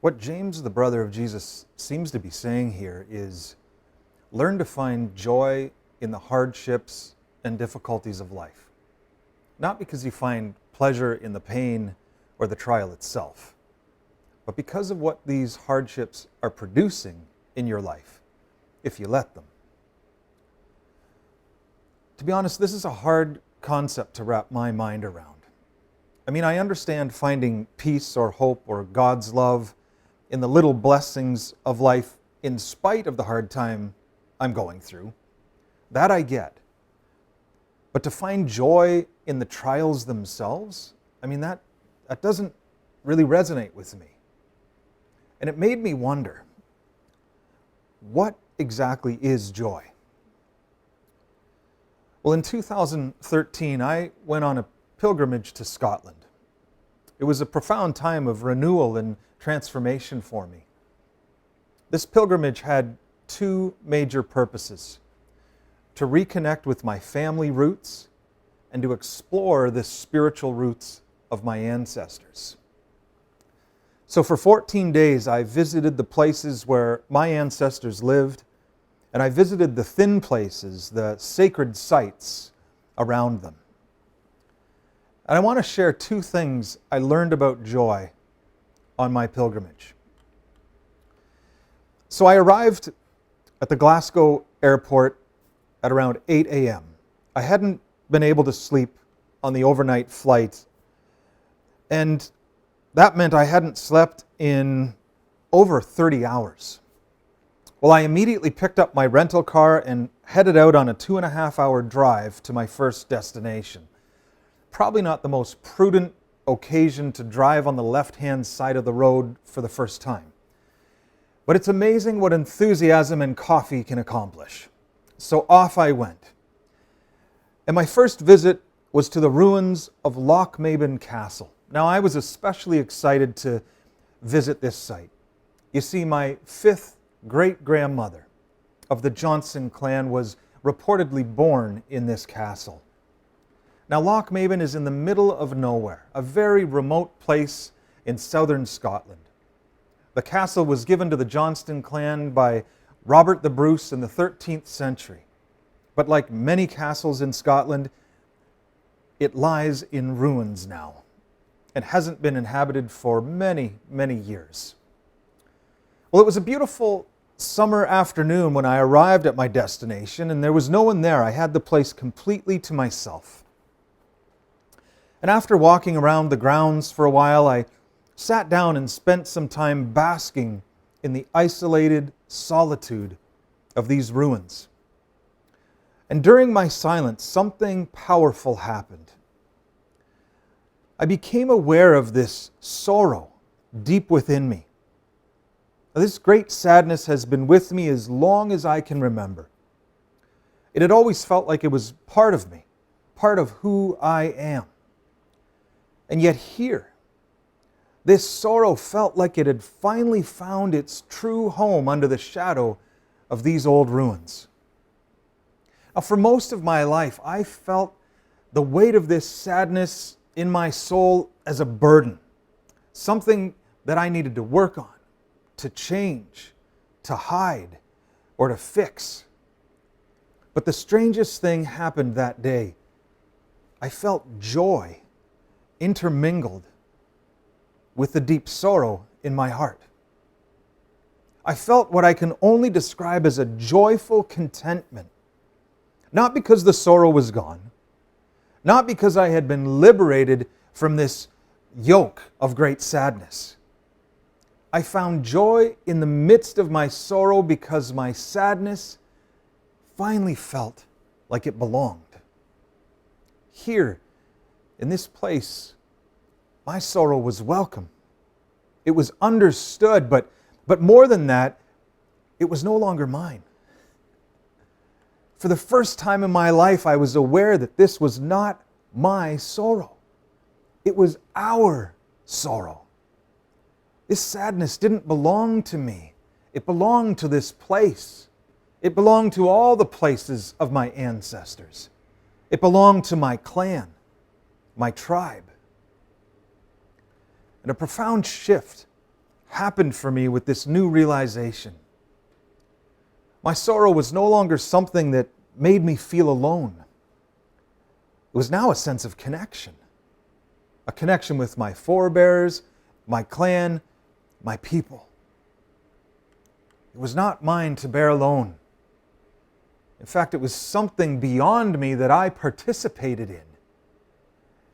What James, the brother of Jesus, seems to be saying here is learn to find joy in the hardships and difficulties of life. Not because you find pleasure in the pain or the trial itself, but because of what these hardships are producing in your life, if you let them. To be honest, this is a hard concept to wrap my mind around. I mean, I understand finding peace or hope or God's love in the little blessings of life in spite of the hard time I'm going through. That I get. But to find joy in the trials themselves, I mean, that doesn't really resonate with me. And it made me wonder, what exactly is joy? Well, in 2013, I went on a pilgrimage to Scotland. It was a profound time of renewal and transformation for me. This pilgrimage had two major purposes: to reconnect with my family roots and to explore the spiritual roots of my ancestors. So for 14 days, I visited the places where my ancestors lived, and I visited the thin places, the sacred sites around them. And I want to share two things I learned about joy on my pilgrimage. So I arrived at the Glasgow airport at around 8 a.m. I hadn't been able to sleep on the overnight flight, and that meant I hadn't slept in over 30 hours. Well, I immediately picked up my rental car and headed out on a 2.5-hour drive to my first destination. Probably not the most prudent occasion to drive on the left-hand side of the road for the first time. But it's amazing what enthusiasm and coffee can accomplish. So off I went. And my first visit was to the ruins of Lochmaben Castle. Now, I was especially excited to visit this site. You see, my fifth great-grandmother of the Johnson clan was reportedly born in this castle. Now, Lochmaben is in the middle of nowhere, a very remote place in southern Scotland. The castle was given to the Johnston clan by Robert the Bruce in the 13th century. But like many castles in Scotland, it lies in ruins now and hasn't been inhabited for many, many years. Well, it was a beautiful summer afternoon when I arrived at my destination, and there was no one there. I had the place completely to myself. And after walking around the grounds for a while, I sat down and spent some time basking in the isolated solitude of these ruins. And during my silence, something powerful happened. I became aware of this sorrow deep within me. This great sadness has been with me as long as I can remember. It had always felt like it was part of me, part of who I am. And yet here, this sorrow felt like it had finally found its true home under the shadow of these old ruins. Now, for most of my life, I felt the weight of this sadness in my soul as a burden, something that I needed to work on, to change, to hide, or to fix. But the strangest thing happened that day. I felt joy intermingled with the deep sorrow in my heart. I felt what I can only describe as a joyful contentment, not because the sorrow was gone, not because I had been liberated from this yoke of great sadness. I found joy in the midst of my sorrow because my sadness finally felt like it belonged. Here, in this place, my sorrow was welcome. It was understood, but more than that, it was no longer mine. For the first time in my life, I was aware that this was not my sorrow. It was our sorrow. This sadness didn't belong to me. It belonged to this place. It belonged to all the places of my ancestors. It belonged to my clan, my tribe. And a profound shift happened for me with this new realization. My sorrow was no longer something that made me feel alone. It was now a sense of connection. A connection with my forebears, my clan, my people. It was not mine to bear alone. In fact, it was something beyond me that I participated in.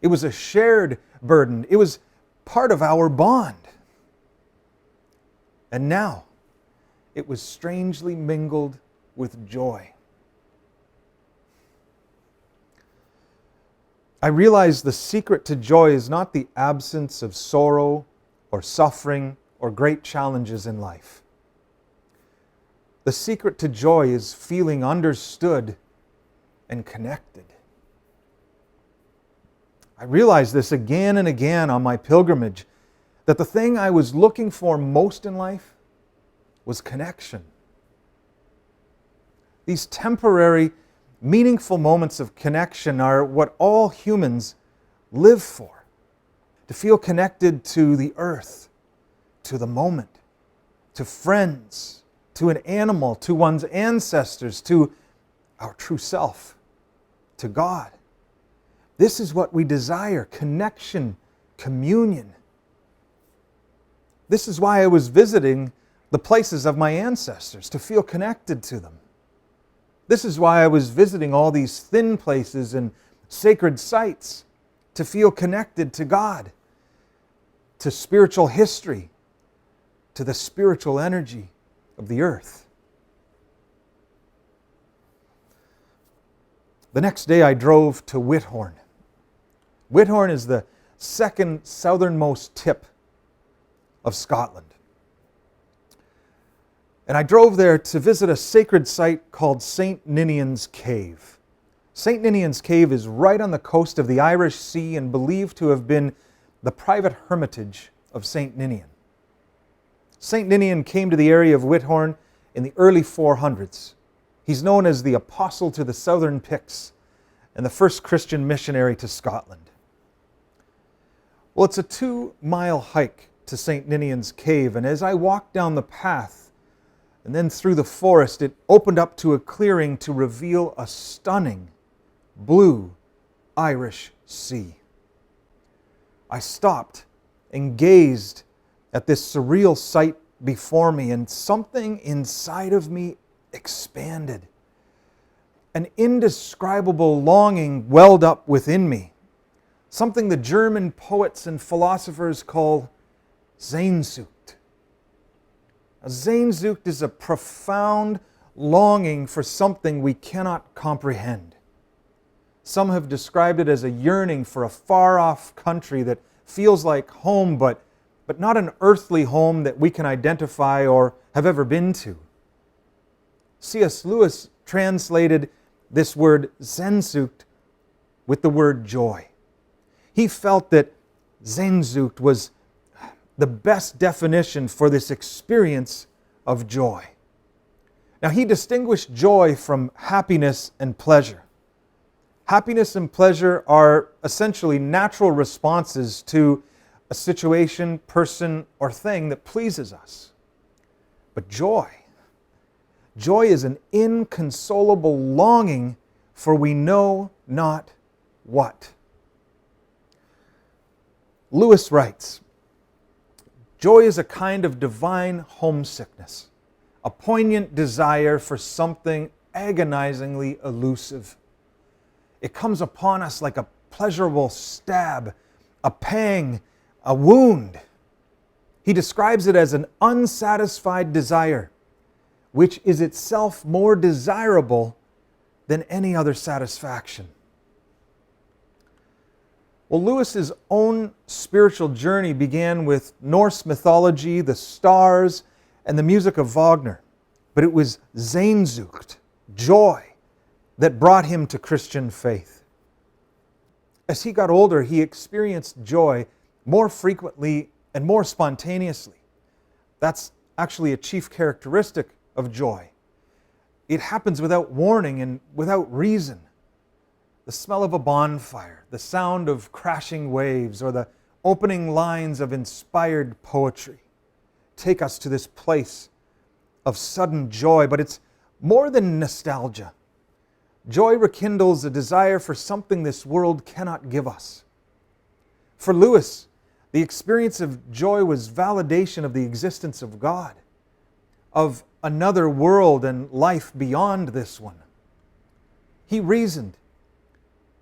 It was a shared burden. It was part of our bond. And now, it was strangely mingled with joy. I realized the secret to joy is not the absence of sorrow or suffering or great challenges in life. The secret to joy is feeling understood and connected. I realized this again and again on my pilgrimage, that the thing I was looking for most in life was connection. These temporary, meaningful moments of connection are what all humans live for. To feel connected to the earth, to the moment, to friends, to an animal, to one's ancestors, to our true self, to God. This is what we desire: connection, communion. This is why I was visiting the places of my ancestors, to feel connected to them. This is why I was visiting all these thin places and sacred sites, to feel connected to God, to spiritual history, to the spiritual energy of the earth. The next day I drove to Whithorn. Whithorn is the second southernmost tip of Scotland. And I drove there to visit a sacred site called St. Ninian's Cave. St. Ninian's Cave is right on the coast of the Irish Sea and believed to have been the private hermitage of St. Ninian. St. Ninian came to the area of Whithorn in the early 400s. He's known as the Apostle to the Southern Picts and the first Christian missionary to Scotland. Well, it's a 2-mile hike to St. Ninian's Cave, and as I walked down the path and then through the forest, it opened up to a clearing to reveal a stunning blue Irish sea. I stopped and gazed at this surreal sight before me, and something inside of me expanded. An indescribable longing welled up within me, something the German poets and philosophers call Sehnsucht. A Sehnsucht is a profound longing for something we cannot comprehend. Some have described it as a yearning for a far-off country that feels like home, but not an earthly home that we can identify or have ever been to. C.S. Lewis translated this word Sehnsucht with the word joy. He felt that Sehnsucht was the best definition for this experience of joy. Now, he distinguished joy from happiness and pleasure. Happiness and pleasure are essentially natural responses to a situation, person, or thing that pleases us. But joy is an inconsolable longing for we know not what. Lewis writes, "Joy is a kind of divine homesickness, a poignant desire for something agonizingly elusive. It comes upon us like a pleasurable stab, a pang, a wound." He describes it as an unsatisfied desire, which is itself more desirable than any other satisfaction. Well, Lewis's own spiritual journey began with Norse mythology, the stars, and the music of Wagner. But it was Sehnsucht, joy, that brought him to Christian faith. As he got older, he experienced joy more frequently and more spontaneously. That's actually a chief characteristic of joy. It happens without warning and without reason. The smell of a bonfire, the sound of crashing waves, or the opening lines of inspired poetry. take us to this place of sudden joy, but it's more than nostalgia. Joy rekindles a desire for something this world cannot give us. For Lewis, the experience of joy was validation of the existence of God, of another world and life beyond this one. He reasoned,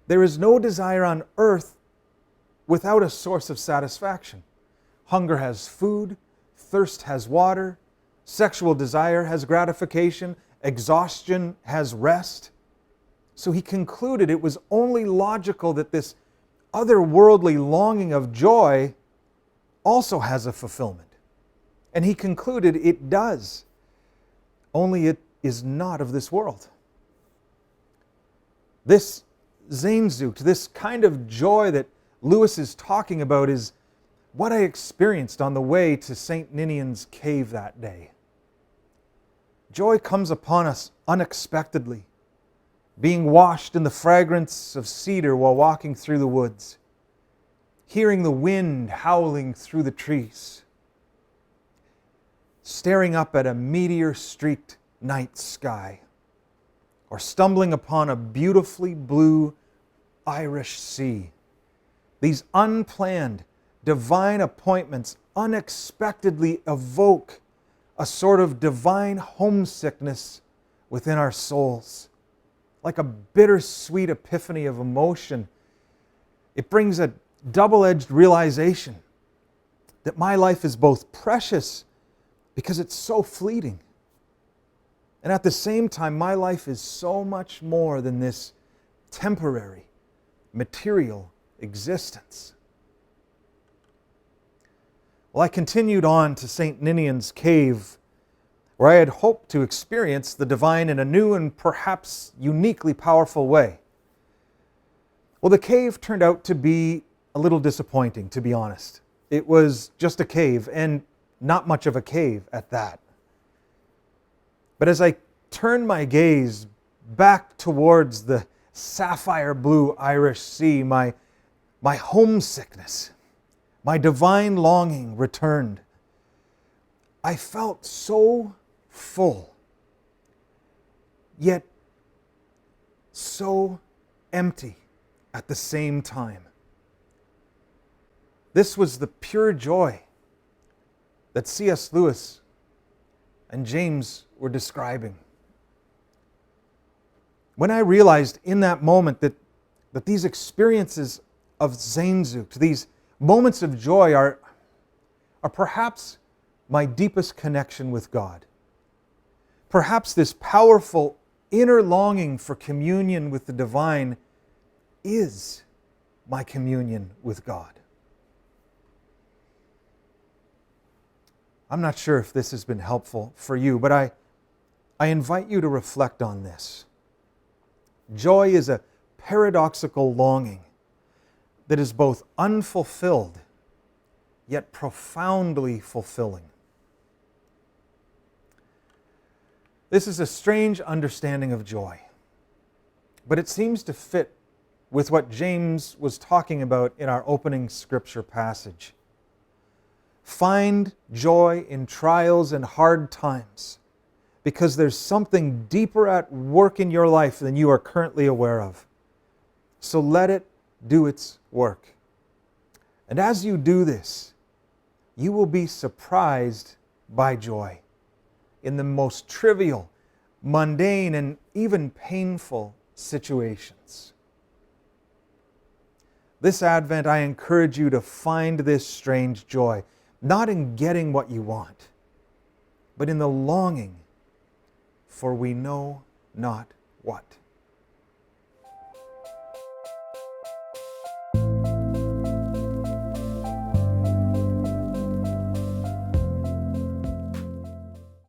there is no desire on earth without a source of satisfaction. Hunger has food, thirst has water, sexual desire has gratification, exhaustion has rest. So he concluded it was only logical that this otherworldly longing of joy also has a fulfillment. And he concluded it does, only it is not of this world. This Sehnsucht, this kind of joy that Lewis is talking about, is what I experienced on the way to St. Ninian's cave that day. Joy comes upon us unexpectedly, being washed in the fragrance of cedar while walking through the woods, hearing the wind howling through the trees, staring up at a meteor-streaked night sky, or stumbling upon a beautifully blue Irish sea. These unplanned, divine appointments unexpectedly evoke a sort of divine homesickness within our souls. Like a bittersweet epiphany of emotion, it brings a double-edged realization that my life is both precious because it's so fleeting, and at the same time, my life is so much more than this temporary, material existence. Well, I continued on to St. Ninian's cave, where I had hoped to experience the divine in a new and perhaps uniquely powerful way. Well, the cave turned out to be a little disappointing, to be honest. It was just a cave, and not much of a cave at that. But as I turned my gaze back towards the sapphire blue Irish sea, my homesickness, my divine longing returned. I felt so full, yet so empty at the same time. This was the pure joy that C.S. Lewis and James were describing. When I realized in that moment that these experiences of Sehnsucht, these moments of joy are perhaps my deepest connection with God. Perhaps this powerful inner longing for communion with the divine is my communion with God. I'm not sure if this has been helpful for you, but I invite you to reflect on this. Joy is a paradoxical longing that is both unfulfilled yet profoundly fulfilling. This is a strange understanding of joy, but it seems to fit with what James was talking about in our opening scripture passage. Find joy in trials and hard times because there's something deeper at work in your life than you are currently aware of. So let it do its work. And as you do this, you will be surprised by joy in the most trivial, mundane, and even painful situations. This Advent, I encourage you to find this strange joy, not in getting what you want, but in the longing for we know not what.